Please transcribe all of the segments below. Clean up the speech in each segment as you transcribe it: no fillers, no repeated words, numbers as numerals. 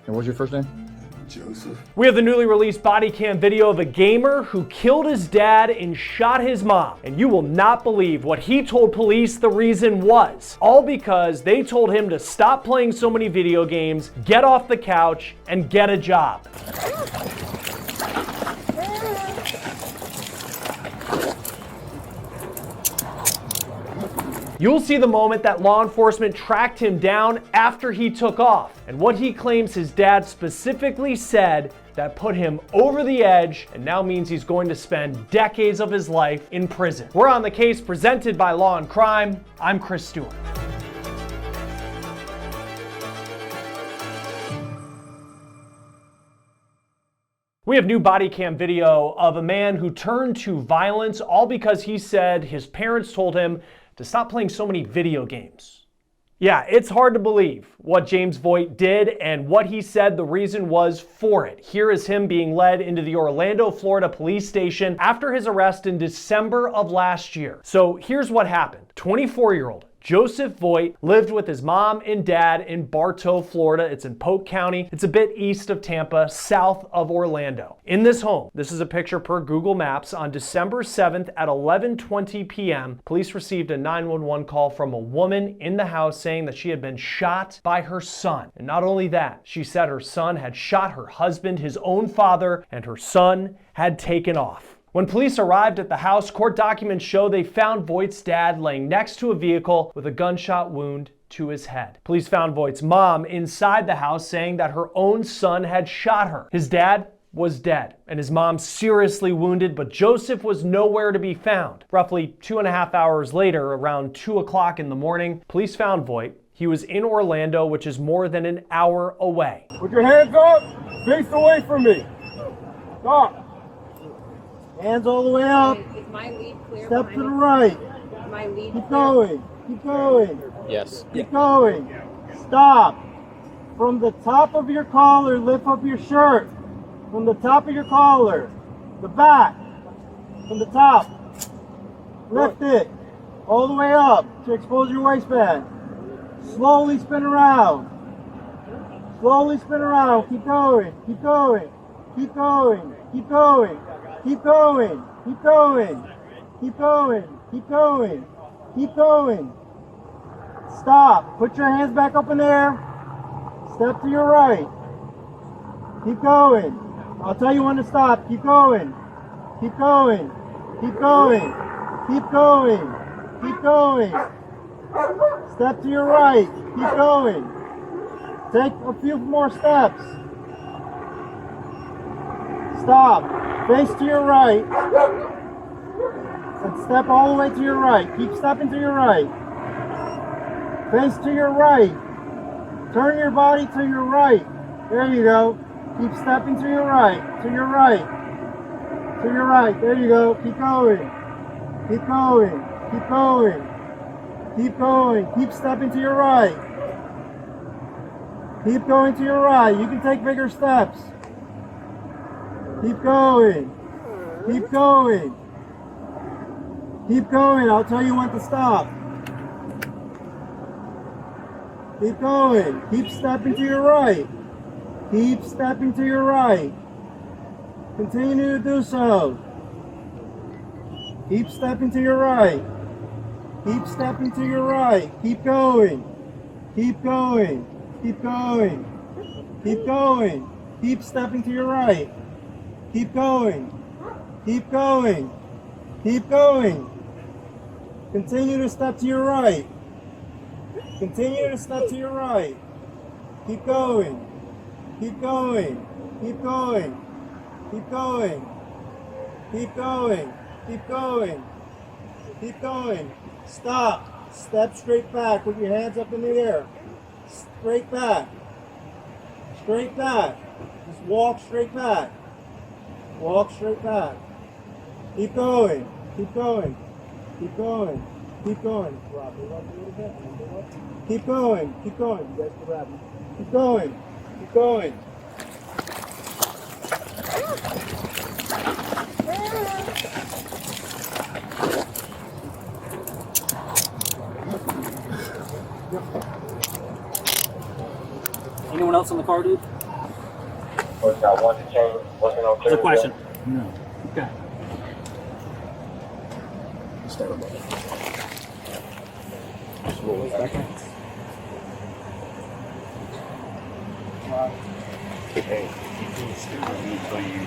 And what's your first name? Joseph. We have the newly released body cam video of a gamer who killed his dad and shot his mom. And you will not believe what he told police the reason was. All because they told him to stop playing so many video games, get off the couch, and get a job. You'll see the moment that law enforcement tracked him down after he took off, and what he claims his dad specifically said that put him over the edge and now means he's going to spend decades of his life in prison. We're on the case presented by Law&Crime. I'm Chris Stewart. We have new body cam video of a man who turned to violence all because he said his parents told him to stop playing so many video games. Yeah, it's hard to believe what James Voigt did and what he said the reason was for it. Here is him being led into the Orlando, Florida police station after his arrest in December of last year. So here's what happened. 24-year-old Joseph Voigt lived with his mom and dad in Bartow, Florida. It's in Polk County. It's a bit east of Tampa, south of Orlando. In this home, this is a picture per Google Maps, on December 7th at 11:20 p.m., police received a 911 call from a woman in the house saying that she had been shot by her son. And not only that, she said her son had shot her husband, his own father, and her son had taken off. When police arrived at the house, court documents show they found Voigt's dad laying next to a vehicle with a gunshot wound to his head. Police found Voigt's mom inside the house saying that her own son had shot her. His dad was dead and his mom seriously wounded, but Joseph was nowhere to be found. Roughly 2.5 hours later, around 2 o'clock in the morning, police found Voigt. He was in Orlando, which is more than an hour away. Put your hands up, face away from me. Stop. Hands all the way up. Is my lead clear? Step to the right. Is my lead Keep clear? going. Keep going. Yes. Keep going. Stop. From the top of your collar, lift up your shirt. From the top of your collar. The back. From the top. Lift it. All the way up to expose your waistband. Slowly spin around. Slowly spin around. Keep going. Keep going. Keep going. Keep going. Keep going, keep going, keep going, keep going, keep going. Stop. Put your hands back up in the air. Step to your right. Keep going. I'll tell you when to stop. Keep going. Keep going. Keep going. Keep going. Keep going. Step to your right. Keep going. Take a few more steps. Stop. Face to your right, and step all the way to your right. Keep stepping to your right. Face to your right. Turn your body to your right. There you go. Keep stepping to your right, to your right, to your right. There you go. Keep going. Keep going. Keep going. Keep going. Keep stepping to your right. Keep going to your right. You can take bigger steps. Keep going. Keep going. Keep going. I'll tell you when to stop. Keep going. Keep stepping to your right. Keep stepping to your right. Continue to do so. Keep stepping to your right. Keep stepping to your right. Keep going. Keep going. Keep going. Keep going. Keep stepping to your right. Keep going. Keep going. Keep going. Continue to step to your right. Continue to step to your right. Keep going. Keep going. Keep going. Keep going. Keep going. Keep going. Keep going. Stop. Step straight back with your hands up in the air. Straight back. Straight back. Just walk straight back. Walk straight back. Keep going. Keep going. Keep going. Keep going. Drop it up a little bit. Keep going. Keep going. You guys can wrap it. Keep going. Keep going. Anyone else on the car, dude? What's the question? No. Okay. It's terrible. Hey, you can stick with me until you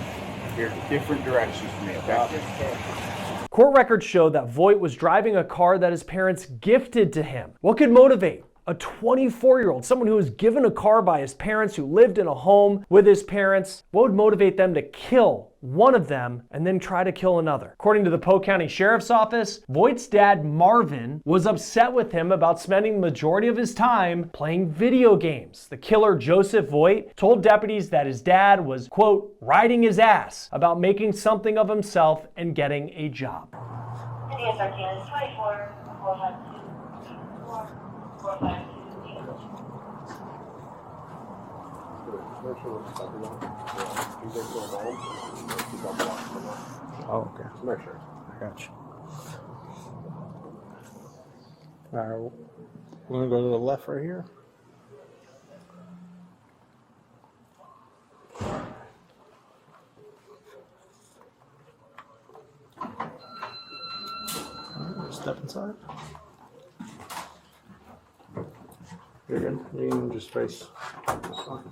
hear different directions from me, okay? Court records show that Voigt was driving a car that his parents gifted to him. What could motivate a 24-year-old, someone who was given a car by his parents, who lived in a home with his parents, what would motivate them to kill one of them and then try to kill another? According to the Polk County Sheriff's Office, Voigt's dad, Marvin, was upset with him about spending the majority of his time playing video games. The killer, Joseph Voigt, told deputies that his dad was, quote, riding his ass about making something of himself and getting a job. DSRTN is 24, 452, 452. Oh, okay. Make sure. I got you. All right, we're gonna go to the left right here. All right, step inside. You're good. You can just face. I'll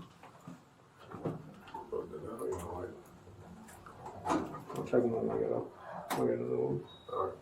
check them when I get up. I'll get another one. All right.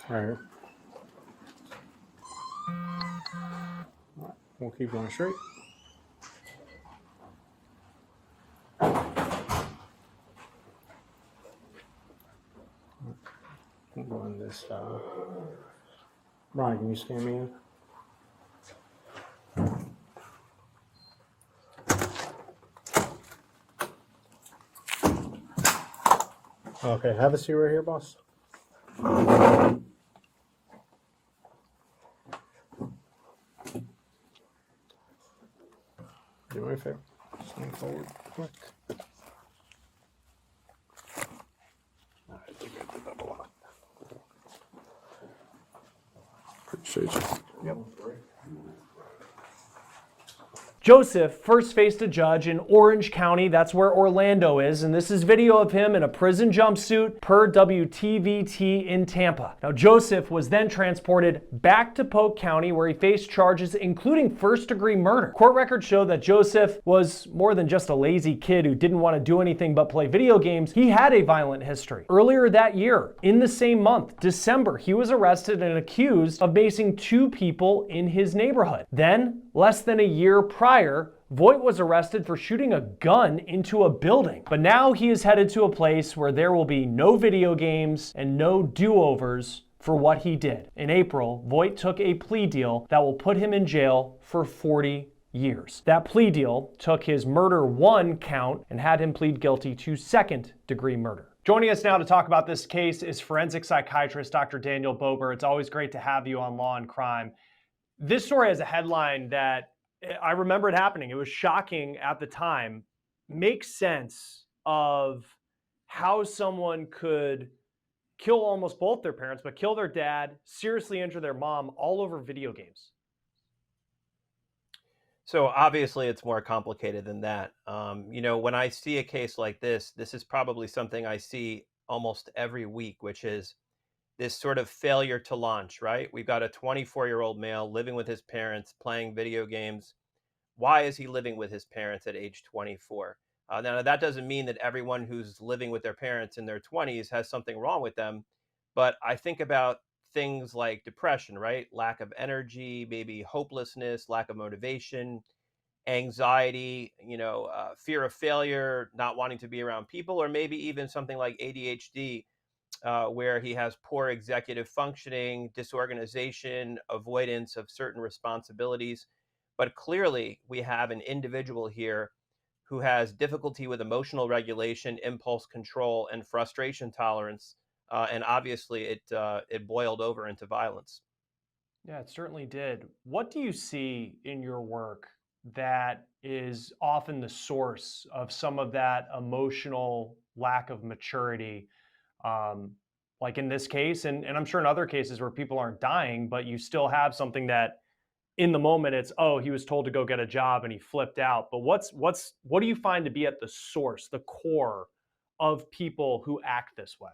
All right. We'll keep going straight. We'll go in this. Brian, can you scan me in? Okay, have a seat right here, boss. Do me a favor. Just lean forward quick. All right, you got the double lock. Appreciate you. Yep. Joseph first faced a judge in Orange County, that's where Orlando is, and this is video of him in a prison jumpsuit per WTVT in Tampa. Now, Joseph was then transported back to Polk County where he faced charges including first-degree murder. Court records show that Joseph was more than just a lazy kid who didn't want to do anything but play video games. He had a violent history. Earlier that year, in the same month, December, he was arrested and accused of macing 2 people in his neighborhood. Then, less than a year prior, Voigt was arrested for shooting a gun into a building. But now he is headed to a place where there will be no video games and no do-overs for what he did. In April, Voigt took a plea deal that will put him in jail for 40 years. That plea deal took his murder 1 count and had him plead guilty to second-degree murder. Joining us now to talk about this case is forensic psychiatrist Dr. Daniel Bober. It's always great to have you on Law and Crime. This story has a headline that I remember it happening. It was shocking at the time. Makes sense of how someone could kill almost both their parents, but kill their dad, seriously injure their mom, all over video games. So obviously it's more complicated than that. When I see a case like this is probably something I see almost every week, which is this sort of failure to launch, right? We've got a 24-year-old male living with his parents, playing video games. Why is he living with his parents at age 24? Now, that doesn't mean that everyone who's living with their parents in their 20s has something wrong with them. But I think about things like depression, right? Lack of energy, maybe hopelessness, lack of motivation. anxiety, fear of failure, not wanting to be around people, or maybe even something like ADHD, where he has poor executive functioning, disorganization, avoidance of certain responsibilities. But clearly, we have an individual here who has difficulty with emotional regulation, impulse control, and frustration tolerance. And obviously, it boiled over into violence. Yeah, it certainly did. What do you see in your work that is often the source of some of that emotional lack of maturity? Um, like in this case, and I'm sure in other cases where people aren't dying, but you still have something that in the moment it's, oh, he was told to go get a job and he flipped out. But what do you find to be at the source, the core of people who act this way?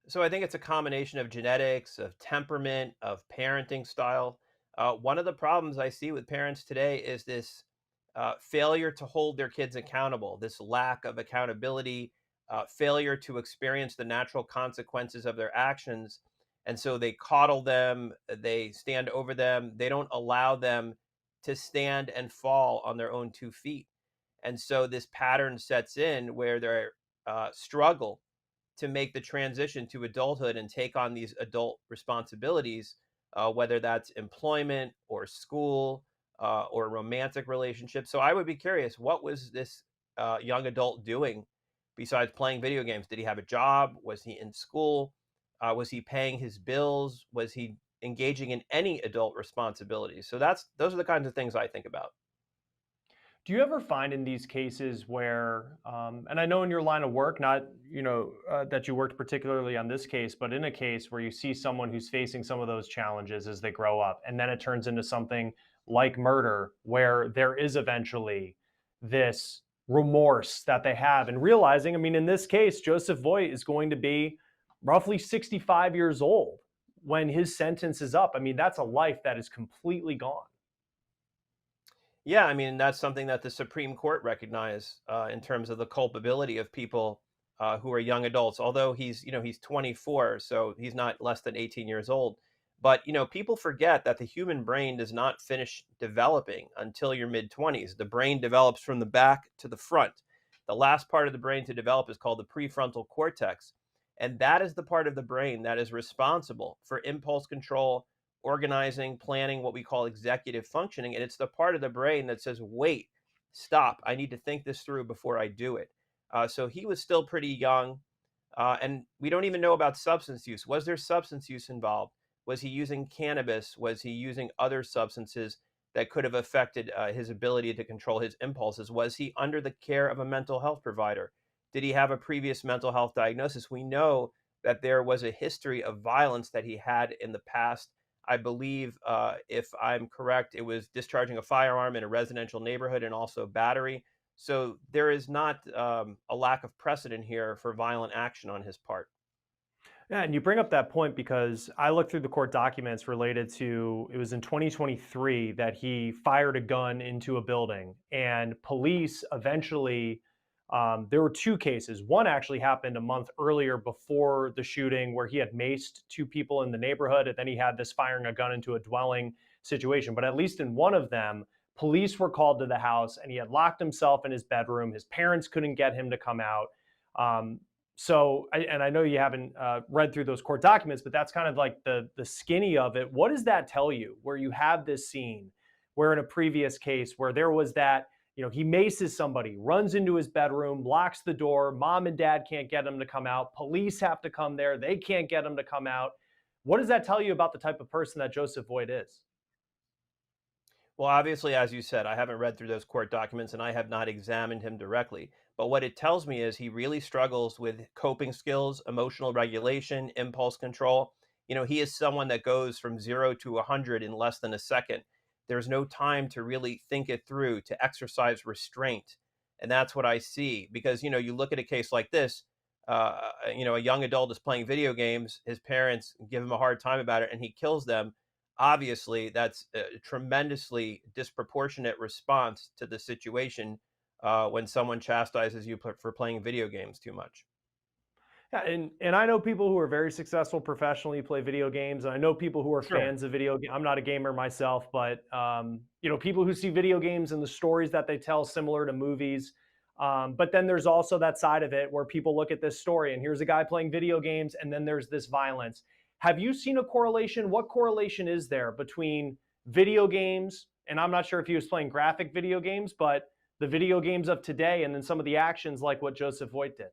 So I think it's a combination of genetics, of temperament, of parenting style. One of the problems I see with parents today is this failure to hold their kids accountable, this lack of accountability, failure to experience the natural consequences of their actions. And so they coddle them, they stand over them, they don't allow them to stand and fall on their own 2 feet. And so this pattern sets in where they struggle to make the transition to adulthood and take on these adult responsibilities, whether that's employment or school or romantic relationships. So I would be curious, what was this young adult doing besides playing video games? Did he have a job? Was he in school? Was he paying his bills? Was he engaging in any adult responsibilities? So those are the kinds of things I think about. Do you ever find in these cases where, and I know in your line of work, not that you worked particularly on this case, but in a case where you see someone who's facing some of those challenges as they grow up, and then it turns into something like murder, where there is eventually this remorse that they have, and realizing, I mean, in this case, Joseph Voigt is going to be roughly 65 years old when his sentence is up. I mean, that's a life that is completely gone. Yeah, I mean, that's something that the Supreme Court recognized in terms of the culpability of people who are young adults. Although he's 24, so he's not less than 18 years old. But, people forget that the human brain does not finish developing until your mid 20s. The brain develops from the back to the front. The last part of the brain to develop is called the prefrontal cortex. And that is the part of the brain that is responsible for impulse control, organizing, planning, what we call executive functioning. And it's the part of the brain that says, wait, stop, I need to think this through before I do it. So he was still pretty young. And we don't even know about substance use. Was there substance use involved? Was he using cannabis? Was he using other substances that could have affected his ability to control his impulses? Was he under the care of a mental health provider? Did he have a previous mental health diagnosis? We know that there was a history of violence that he had in the past. I believe, if I'm correct, it was discharging a firearm in a residential neighborhood and also battery. So there is not a lack of precedent here for violent action on his part. Yeah, and you bring up that point because I looked through the court documents related to, it was in 2023 that he fired a gun into a building, and police eventually, there were two cases. One actually happened a month earlier before the shooting where he had maced two people in the neighborhood, and then he had this firing a gun into a dwelling situation. But at least in one of them, police were called to the house and he had locked himself in his bedroom. His parents couldn't get him to come out. Um, and I know you haven't read through those court documents, but that's kind of like the skinny of it. What does that tell you? Where you have this scene, where in a previous case where there was that, he maces somebody, runs into his bedroom, locks the door, mom and dad can't get him to come out, police have to come there, they can't get him to come out. What does that tell you about the type of person that Joseph Voigt is? Well, obviously, as you said, I haven't read through those court documents and I have not examined him directly. But what it tells me is he really struggles with coping skills, emotional regulation, impulse control. He is someone that goes from 0 to 100 in less than a second. There's no time to really think it through, to exercise restraint. And that's what I see. Because, you look at a case like this, a young adult is playing video games, his parents give him a hard time about it, and he kills them. Obviously, that's a tremendously disproportionate response to the situation when someone chastises you for playing video games too much. Yeah, and I know people who are very successful professionally play video games, and I know people who are Sure. fans of video games. I'm not a gamer myself, but people who see video games and the stories that they tell similar to movies. But then there's also that side of it where people look at this story and here's a guy playing video games, and then there's this violence. Have you seen a correlation? What correlation is there between video games, and I'm not sure if he was playing graphic video games, but the video games of today, and then some of the actions like what Joseph Voigt did?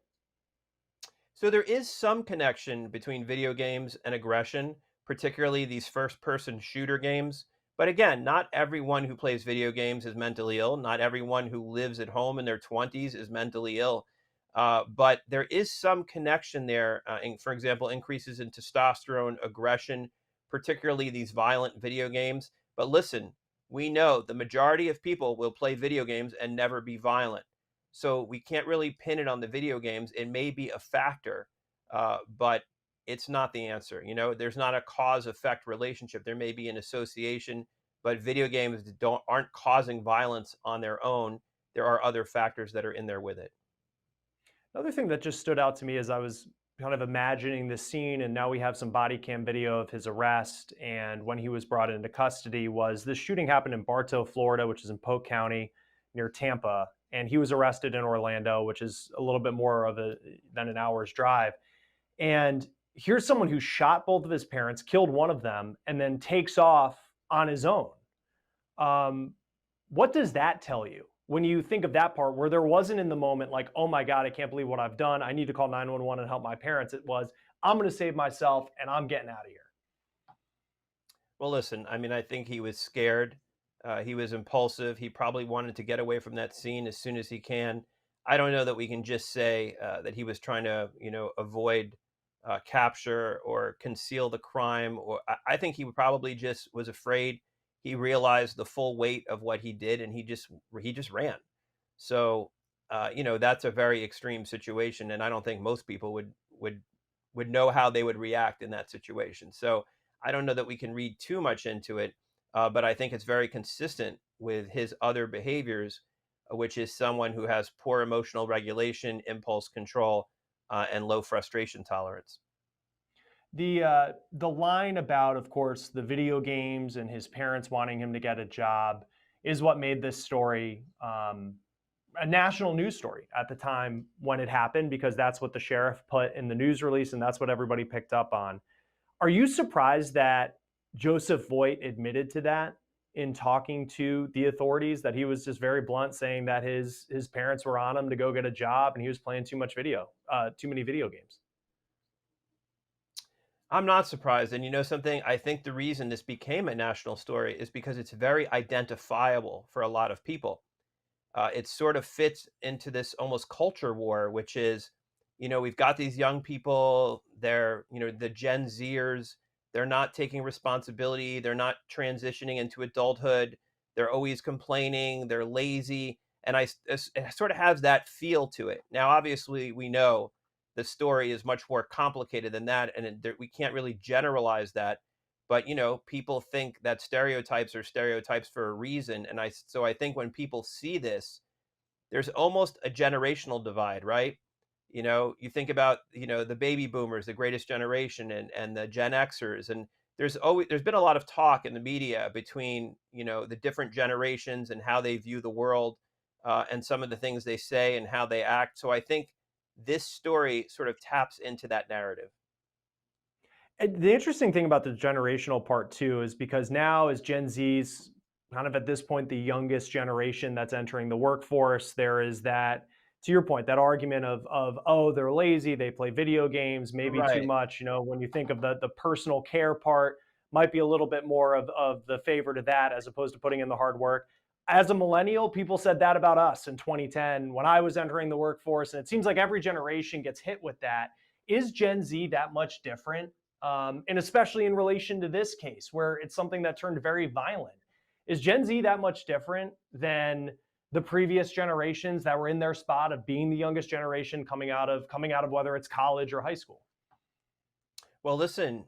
So there is some connection between video games and aggression, particularly these first-person shooter games. But again, not everyone who plays video games is mentally ill. Not everyone who lives at home in their 20s is mentally ill. But there is some connection there. For example, increases in testosterone, aggression, particularly these violent video games. But listen, we know the majority of people will play video games and never be violent. So we can't really pin it on the video games. It may be a factor, but it's not the answer. There's not a cause effect relationship. There may be an association, but video games aren't causing violence on their own. There are other factors that are in there with it. Another thing that just stood out to me as I was kind of imagining the scene, and now we have some body cam video of his arrest and when he was brought into custody, was this shooting happened in Bartow, Florida, which is in Polk County near Tampa. And he was arrested in Orlando, which is a little bit more than an hour's drive. And here's someone who shot both of his parents, killed one of them, and then takes off on his own. What does that tell you when you think of that part where there wasn't in the moment like, oh my God, I can't believe what I've done. I need to call 911 and help my parents. It was, I'm going to save myself and I'm getting out of here. Well, listen, I think he was scared. He was impulsive. He probably wanted to get away from that scene as soon as he can. I don't know that we can just say that he was trying to, avoid capture or conceal the crime. Or I think he probably just was afraid. He realized the full weight of what he did, and he just ran. So, that's a very extreme situation, and I don't think most people would know how they would react in that situation. So, I don't know that we can read too much into it. But I think it's very consistent with his other behaviors, which is someone who has poor emotional regulation, impulse control, and low frustration tolerance. The line about, of course, the video games and his parents wanting him to get a job is what made this story a national news story at the time when it happened, because that's what the sheriff put in the news release and that's what everybody picked up on. Are you surprised that Joseph Voigt admitted to that in talking to the authorities, that he was just very blunt saying that his parents were on him to go get a job and he was playing too many video games? I'm not surprised. And you know something? I think the reason this became a national story is because it's very identifiable for a lot of people. It sort of fits into this almost culture war, which is, we've got these young people, they're, the Gen Zers, they're not taking responsibility, they're not transitioning into adulthood, they're always complaining, they're lazy. And it sort of has that feel to it. Now, obviously, we know the story is much more complicated than that, and we can't really generalize that. But people think that stereotypes are stereotypes for a reason, and so I think when people see this, there's almost a generational divide, right? You think about the baby boomers, the greatest generation, and the Gen Xers, and there's been a lot of talk in the media between the different generations and how they view the world, and some of the things they say and how they act. So I think this story sort of taps into that narrative. And the interesting thing about the generational part too is because now as Gen Z's kind of at this point the youngest generation that's entering the workforce, there is that, to your point, that argument of oh, they're lazy, they play video games, maybe too Right. much. When you think of the personal care part, might be a little bit more of the favor to that as opposed to putting in the hard work. As a millennial, people said that about us in 2010 when I was entering the workforce, and it seems like every generation gets hit with that. Is Gen Z that much different? And especially in relation to this case, where it's something that turned very violent. Is Gen Z that much different than the previous generations that were in their spot of being the youngest generation coming out of whether it's college or high school? Well, listen,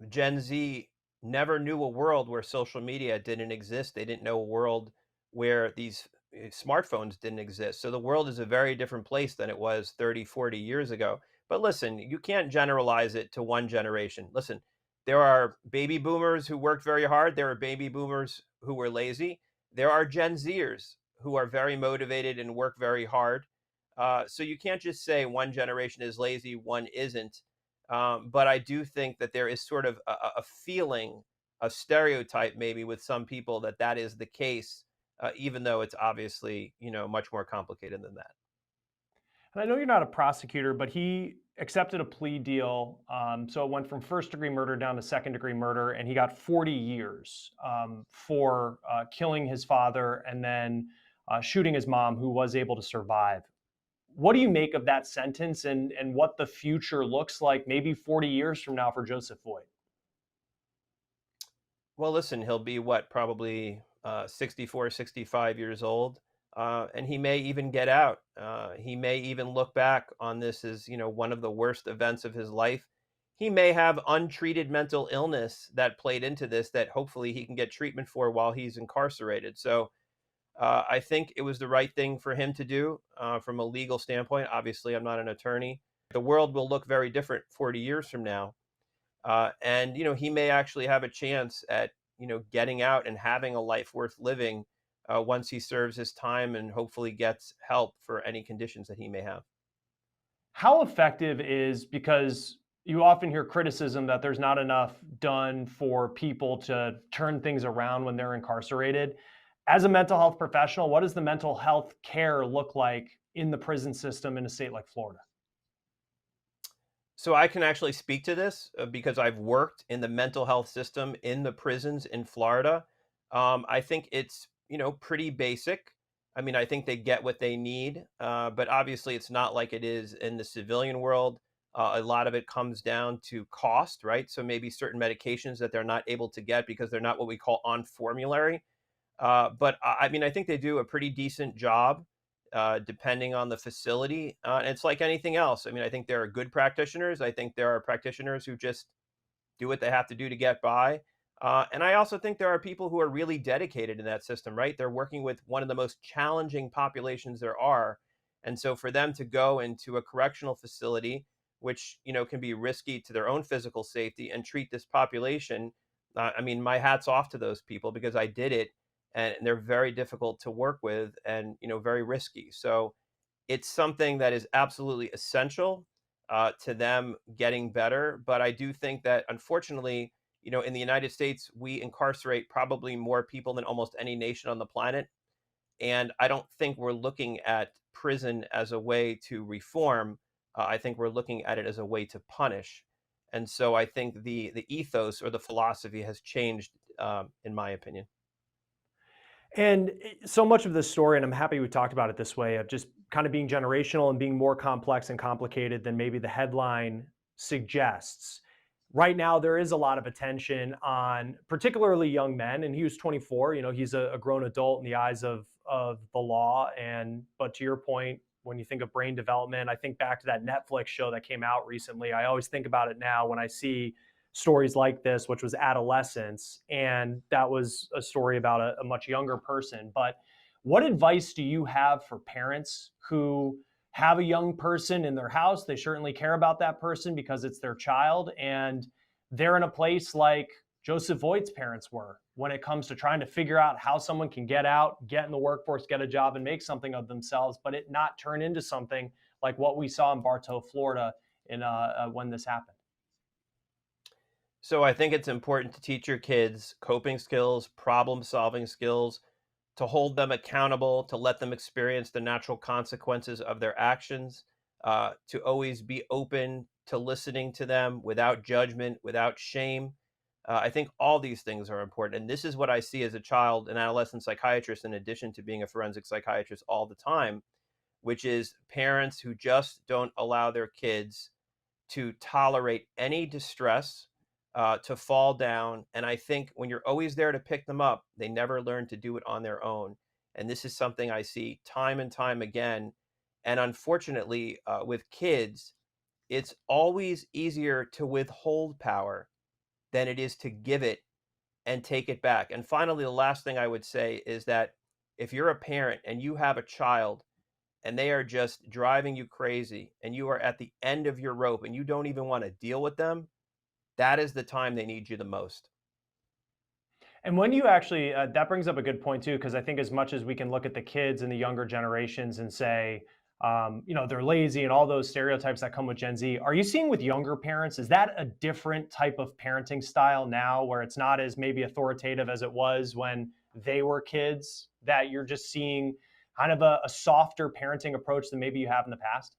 Gen Z never knew a world where social media didn't exist. They didn't know a world where these smartphones didn't exist. So the world is a very different place than it was 30, 40 years ago. But listen, you can't generalize it to one generation. Listen, there are baby boomers who worked very hard. There are baby boomers who were lazy. There are Gen Zers who are very motivated and work very hard. So you can't just say one generation is lazy, one isn't. But I do think that there is sort of a feeling, a stereotype maybe with some people that that is the case, even though it's obviously, much more complicated than that. And I know you're not a prosecutor, but he accepted a plea deal. So it went from first-degree murder down to second-degree murder, and he got 40 years for killing his father and then shooting his mom, who was able to survive. What do you make of that sentence, and what the future looks like maybe 40 years from now for Joseph Voigt? Well, listen, he'll be what, probably 64, 65 years old. And he may even get out. He may even look back on this as, one of the worst events of his life. He may have untreated mental illness that played into this that hopefully he can get treatment for while he's incarcerated. So I think it was the right thing for him to do from a legal standpoint. Obviously, I'm not an attorney. The world will look very different 40 years from now. And he may actually have a chance at getting out and having a life worth living once he serves his time and hopefully gets help for any conditions that he may have. How effective is, because you often hear criticism that there's not enough done for people to turn things around when they're incarcerated. As a mental health professional, what does the mental health care look like in the prison system in a state like Florida? So I can actually speak to this because I've worked in the mental health system in the prisons in Florida. I think it's, pretty basic. I mean, I think they get what they need, but obviously it's not like it is in the civilian world. A lot of it comes down to cost, right? So maybe certain medications that they're not able to get because they're not what we call on formulary. But I mean, I think they do a pretty decent job depending on the facility. And it's like anything else. I mean, I think there are good practitioners. I think there are practitioners who just do what they have to do to get by. And I also think there are people who are really dedicated in that system, right? They're working with one of the most challenging populations there are. And so for them to go into a correctional facility, which, can be risky to their own physical safety, and treat this population, I mean, my hat's off to those people because I did it, and they're very difficult to work with and, very risky. So it's something that is absolutely essential to them getting better. But I do think that, unfortunately, in the United States, we incarcerate probably more people than almost any nation on the planet. And I don't think we're looking at prison as a way to reform. I think we're looking at it as a way to punish. And so I think the ethos or the philosophy has changed, in my opinion. And so much of this story, and I'm happy we talked about it this way, of just kind of being generational and being more complex and complicated than maybe the headline suggests. Right now, there is a lot of attention on particularly young men, and he was 24. He's a grown adult in the eyes of the law. But to your point, when you think of brain development, I think back to that Netflix show that came out recently. I always think about it now when I see stories like this, which was Adolescence, and that was a story about a much younger person. But what advice do you have for parents who have a young person in their house? They certainly care about that person because it's their child, and they're in a place like Joseph Voigt's parents were when it comes to trying to figure out how someone can get out, get in the workforce, get a job, and make something of themselves, but it not turn into something like what we saw in Bartow, Florida, when this happened. So I think it's important to teach your kids coping skills, problem solving skills, to hold them accountable, to let them experience the natural consequences of their actions, to always be open to listening to them without judgment, without shame. I think all these things are important. And this is what I see as a child and adolescent psychiatrist, in addition to being a forensic psychiatrist all the time, which is parents who just don't allow their kids to tolerate any distress, to fall down. And I think when you're always there to pick them up, they never learn to do it on their own. And this is something I see time and time again. And unfortunately, with kids, it's always easier to withhold power than it is to give it and take it back. And finally, the last thing I would say is that if you're a parent and you have a child and they are just driving you crazy, and you are at the end of your rope and you don't even want to deal with them, that is the time they need you the most. And when you actually, that brings up a good point too, because I think as much as we can look at the kids and the younger generations and say, they're lazy and all those stereotypes that come with Gen Z, are you seeing with younger parents, is that a different type of parenting style now where it's not as maybe authoritative as it was when they were kids, that you're just seeing kind of a softer parenting approach than maybe you have in the past?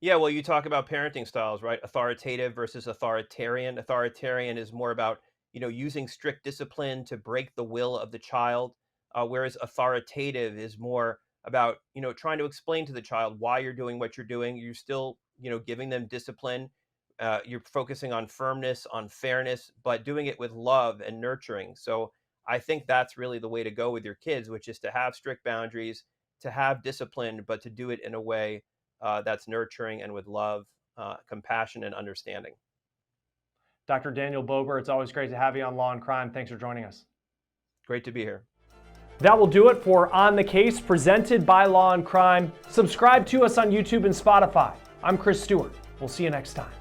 Yeah, well, you talk about parenting styles, right? Authoritative versus authoritarian. Authoritarian is more about, using strict discipline to break the will of the child, whereas authoritative is more about, trying to explain to the child why you're doing what you're doing. You're still, giving them discipline. You're focusing on firmness, on fairness, but doing it with love and nurturing. So I think that's really the way to go with your kids, which is to have strict boundaries, to have discipline, but to do it in a way that's nurturing and with love, compassion, and understanding. Dr. Daniel Bober, it's always great to have you on Law and Crime. Thanks for joining us. Great to be here. That will do it for On the Case, presented by Law and Crime. Subscribe to us on YouTube and Spotify. I'm Chris Stewart. We'll see you next time.